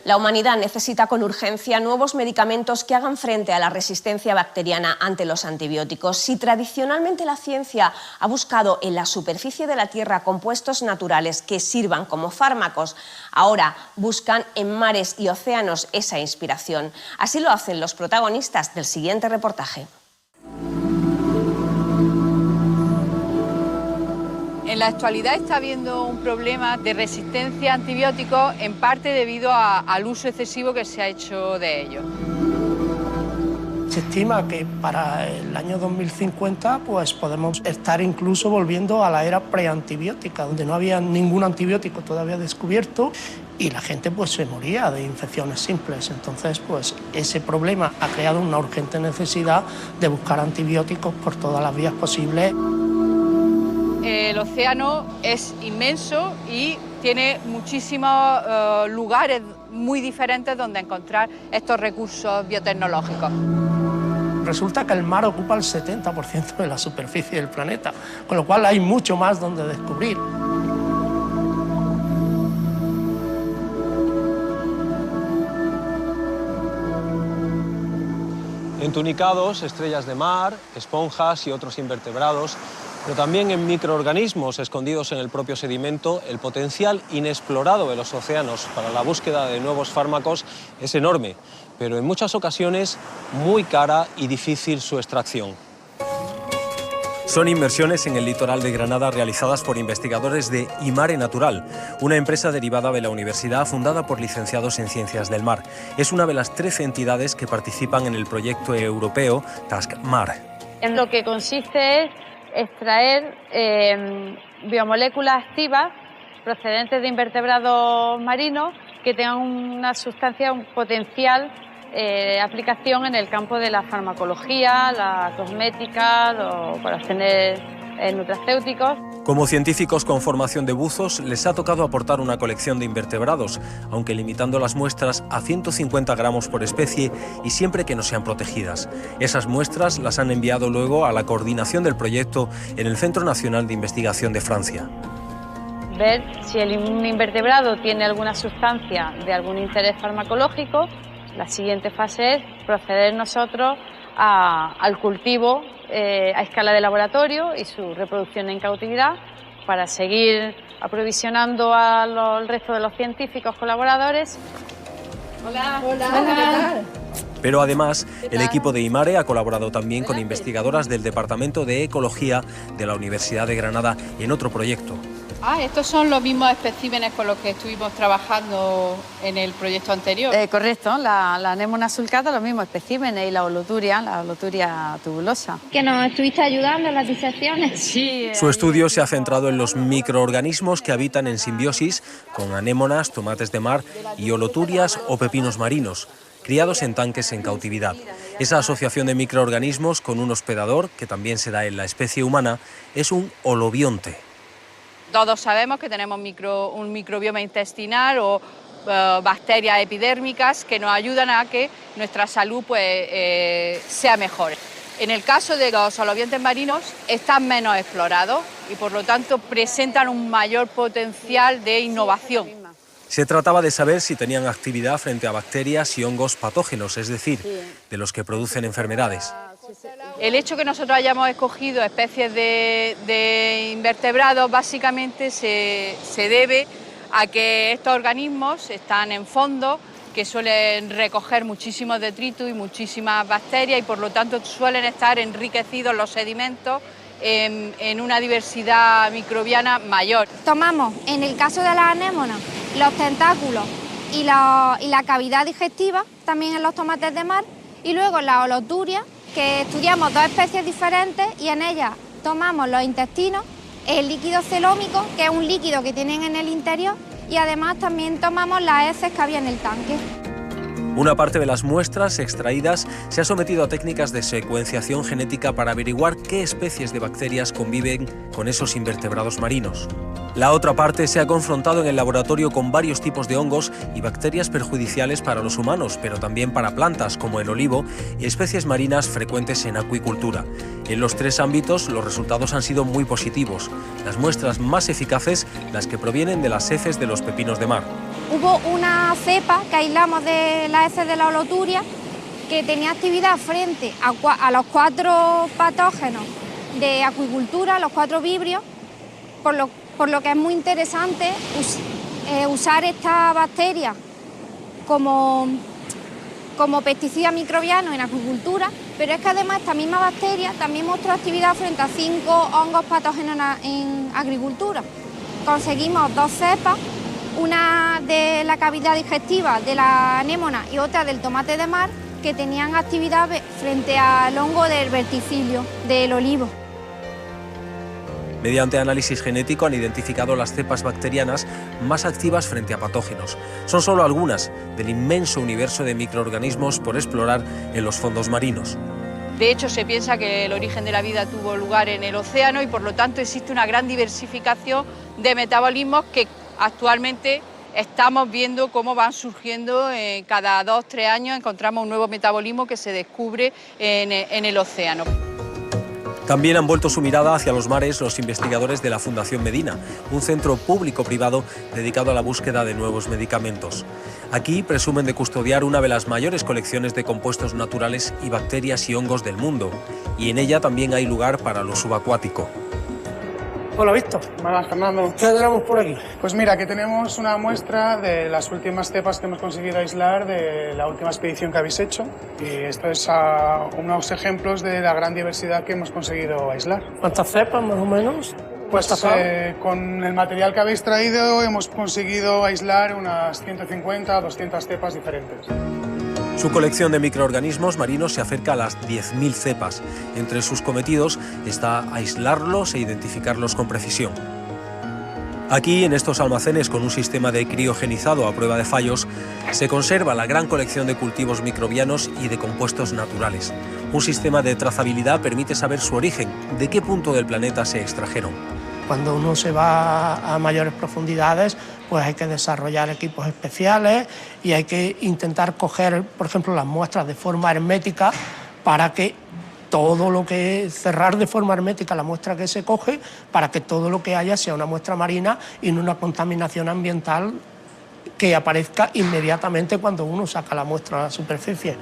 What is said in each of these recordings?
La humanidad necesita con urgencia nuevos medicamentos que hagan frente a la resistencia bacteriana ante los antibióticos. Si tradicionalmente la ciencia ha buscado en la superficie de la Tierra compuestos naturales que sirvan como fármacos, ahora buscan en mares y océanos esa inspiración. Así lo hacen los protagonistas del siguiente reportaje. En la actualidad está habiendo un problema de resistencia a antibióticos, en parte debido al uso excesivo que se ha hecho de ellos. Se estima que para el año 2050 pues podemos estar incluso volviendo a la era preantibiótica, donde no había ningún antibiótico todavía descubierto y la gente pues se moría de infecciones simples. Entonces pues ese problema ha creado una urgente necesidad de buscar antibióticos por todas las vías posibles. El océano es inmenso y tiene muchísimos lugares muy diferentes donde encontrar estos recursos biotecnológicos. Resulta que el mar ocupa el 70% de la superficie del planeta, con lo cual hay mucho más donde descubrir. Entunicados, estrellas de mar, esponjas y otros invertebrados, pero también en microorganismos escondidos en el propio sedimento, el potencial inexplorado de los océanos para la búsqueda de nuevos fármacos es enorme, pero en muchas ocasiones muy cara y difícil su extracción. Son inversiones en el litoral de Granada realizadas por investigadores de Imare Natural, una empresa derivada de la universidad fundada por licenciados en Ciencias del Mar. Es una de las 13 entidades que participan en el proyecto europeo TaskMar. En lo que consiste es extraer biomoléculas activas procedentes de invertebrados marinos que tengan una sustancia, un potencial aplicación en el campo de la farmacología, la cosmética, o para obtener nutracéuticos. Como científicos con formación de buzos, les ha tocado aportar una colección de invertebrados, aunque limitando las muestras a 150 gramos por especie y siempre que no sean protegidas. Esas muestras las han enviado luego a la coordinación del proyecto en el Centro Nacional de Investigación de Francia. Ver si un invertebrado tiene alguna sustancia de algún interés farmacológico. La siguiente fase es proceder nosotros al cultivo a escala de laboratorio y su reproducción en cautividad para seguir aprovisionando al resto de los científicos colaboradores. Hola. Pero además, el equipo de Imare ha colaborado también con investigadoras del Departamento de Ecología de la Universidad de Granada en otro proyecto. Estos son los mismos especímenes con los que estuvimos trabajando en el proyecto anterior. Correcto, la anémona sulcata, los mismos especímenes, y la holoturia tubulosa. ¿Que nos estuviste ayudando en las disecciones? Sí. Su estudio se ha centrado en los microorganismos que habitan en simbiosis con anémonas, tomates de mar y holoturias o pepinos marinos, criados en tanques en cautividad. Esa asociación de microorganismos con un hospedador, que también se da en la especie humana, es un holobionte. Todos sabemos que tenemos un microbioma intestinal o bacterias epidérmicas que nos ayudan a que nuestra salud sea mejor. En el caso de los holobiontes marinos están menos explorados y por lo tanto presentan un mayor potencial de innovación. Se trataba de saber si tenían actividad frente a bacterias y hongos patógenos, es decir, de los que producen enfermedades. El hecho que nosotros hayamos escogido especies de invertebrados básicamente se debe a que estos organismos están en fondos que suelen recoger muchísimos detritus y muchísimas bacterias y por lo tanto suelen estar enriquecidos los sedimentos en una diversidad microbiana mayor. Tomamos, en el caso de las anémonas, los tentáculos y la cavidad digestiva, también en los tomates de mar, y luego la holoturia, que estudiamos dos especies diferentes y en ellas tomamos los intestinos, el líquido celómico, que es un líquido que tienen en el interior, y además también tomamos las heces que había en el tanque. Una parte de las muestras extraídas se ha sometido a técnicas de secuenciación genética para averiguar qué especies de bacterias conviven con esos invertebrados marinos. La otra parte se ha confrontado en el laboratorio con varios tipos de hongos y bacterias perjudiciales para los humanos, pero también para plantas como el olivo y especies marinas frecuentes en acuicultura. En los tres ámbitos los resultados han sido muy positivos. Las muestras más eficaces, las que provienen de las heces de los pepinos de mar. hubo una cepa que aislamos de las heces de la holoturia que tenía actividad frente a los 4 patógenos de acuicultura, los 4 vibrios, por lo que es muy interesante usar esta bacteria como pesticida microbiano en acuicultura, pero es que además esta misma bacteria también mostró actividad frente a 5 hongos patógenos en agricultura. Conseguimos 2 cepas, una de la cavidad digestiva de la anémona y otra del tomate de mar, que tenían actividad frente al hongo del verticilio del olivo. Mediante análisis genético han identificado las cepas bacterianas más activas frente a patógenos. Son solo algunas del inmenso universo de microorganismos por explorar en los fondos marinos. De hecho, se piensa que el origen de la vida tuvo lugar en el océano y por lo tanto existe una gran diversificación de metabolismos que actualmente estamos viendo cómo van surgiendo. Cada 2-3 años encontramos un nuevo metabolismo que se descubre en el océano. También han vuelto su mirada hacia los mares los investigadores de la Fundación Medina, un centro público-privado dedicado a la búsqueda de nuevos medicamentos. Aquí presumen de custodiar una de las mayores colecciones de compuestos naturales y bacterias y hongos del mundo, y en ella también hay lugar para lo subacuático. Hola, Víctor. Hola, Fernando. ¿Qué tenemos por aquí? Pues mira, aquí tenemos una muestra de las últimas cepas que hemos conseguido aislar de la última expedición que habéis hecho. Y esto es unos ejemplos de la gran diversidad que hemos conseguido aislar. ¿Cuántas cepas más o menos? Pues con el material que habéis traído hemos conseguido aislar unas 150 o 200 cepas diferentes. Su colección de microorganismos marinos se acerca a las 10.000 cepas. Entre sus cometidos está aislarlos e identificarlos con precisión. Aquí, en estos almacenes con un sistema de criogenizado a prueba de fallos, se conserva la gran colección de cultivos microbianos y de compuestos naturales. Un sistema de trazabilidad permite saber su origen, de qué punto del planeta se extrajeron. Cuando uno se va a mayores profundidades, pues hay que desarrollar equipos especiales y hay que intentar coger, por ejemplo, las muestras de forma hermética para que todo lo que cerrar de forma hermética la muestra que se coge, para que todo lo que haya sea una muestra marina y no una contaminación ambiental que aparezca inmediatamente cuando uno saca la muestra a la superficie.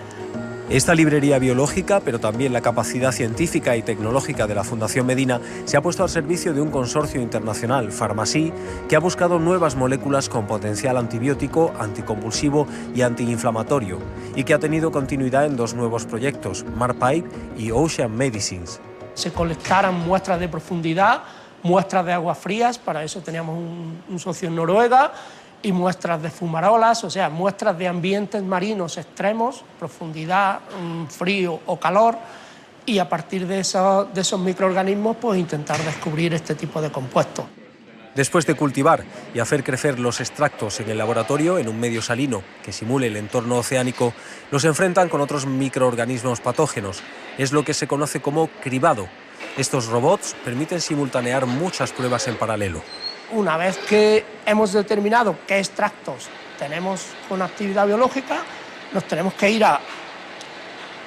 Esta librería biológica, pero también la capacidad científica y tecnológica de la Fundación Medina, se ha puesto al servicio de un consorcio internacional, Pharmacy, que ha buscado nuevas moléculas con potencial antibiótico, anticonvulsivo y antiinflamatorio, y que ha tenido continuidad en 2 nuevos proyectos, MARPIPE y Ocean Medicines. Se colectaran muestras de profundidad, muestras de aguas frías, para eso teníamos un socio en Noruega, y muestras de fumarolas, o sea, muestras de ambientes marinos extremos, profundidad, frío o calor, y a partir de esos microorganismos pues intentar descubrir este tipo de compuestos. Después de cultivar y hacer crecer los extractos en el laboratorio en un medio salino que simule el entorno oceánico, los enfrentan con otros microorganismos patógenos. Es lo que se conoce como cribado. Estos robots permiten simultanear muchas pruebas en paralelo. Una vez que hemos determinado qué extractos tenemos con actividad biológica, nos tenemos que ir a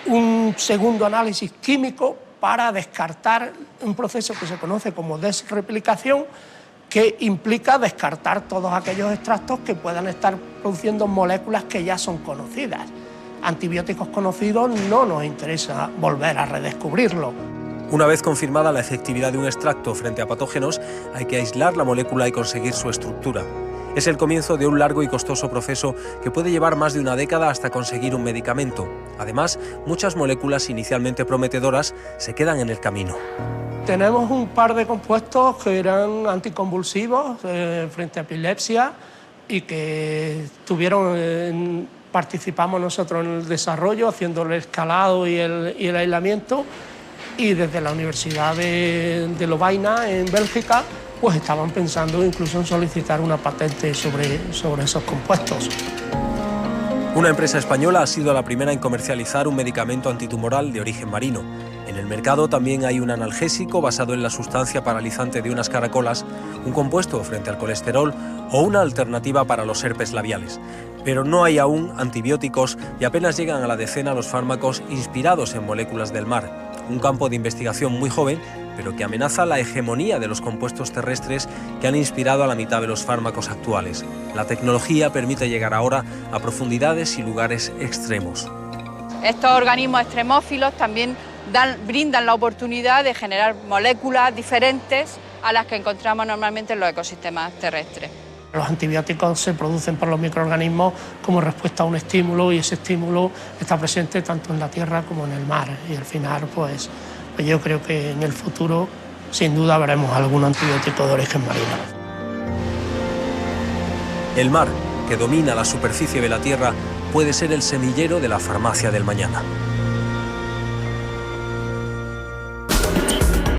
un segundo análisis químico para descartar un proceso que se conoce como desreplicación, que implica descartar todos aquellos extractos que puedan estar produciendo moléculas que ya son conocidas. Antibióticos conocidos no nos interesa volver a redescubrirlos. Una vez confirmada la efectividad de un extracto frente a patógenos, hay que aislar la molécula y conseguir su estructura. Es el comienzo de un largo y costoso proceso que puede llevar más de una década hasta conseguir un medicamento. Además, muchas moléculas inicialmente prometedoras se quedan en el camino. Tenemos un par de compuestos que eran anticonvulsivos frente a epilepsia y que participamos nosotros en el desarrollo, haciendo el escalado y el aislamiento. Y desde la Universidad de Lovaina, en Bélgica, pues estaban pensando incluso en solicitar una patente sobre esos compuestos. Una empresa española ha sido la primera en comercializar un medicamento antitumoral de origen marino. En el mercado también hay un analgésico basado en la sustancia paralizante de unas caracolas, un compuesto frente al colesterol o una alternativa para los herpes labiales. Pero no hay aún antibióticos y apenas llegan a la decena los fármacos inspirados en moléculas del mar. Un campo de investigación muy joven, pero que amenaza la hegemonía de los compuestos terrestres que han inspirado a la mitad de los fármacos actuales. La tecnología permite llegar ahora a profundidades y lugares extremos. Estos organismos extremófilos también brindan la oportunidad de generar moléculas diferentes a las que encontramos normalmente en los ecosistemas terrestres. Los antibióticos se producen por los microorganismos como respuesta a un estímulo y ese estímulo está presente tanto en la tierra como en el mar y al final pues yo creo que en el futuro sin duda veremos algún antibiótico de origen marino. El mar, que domina la superficie de la tierra, puede ser el semillero de la farmacia del mañana.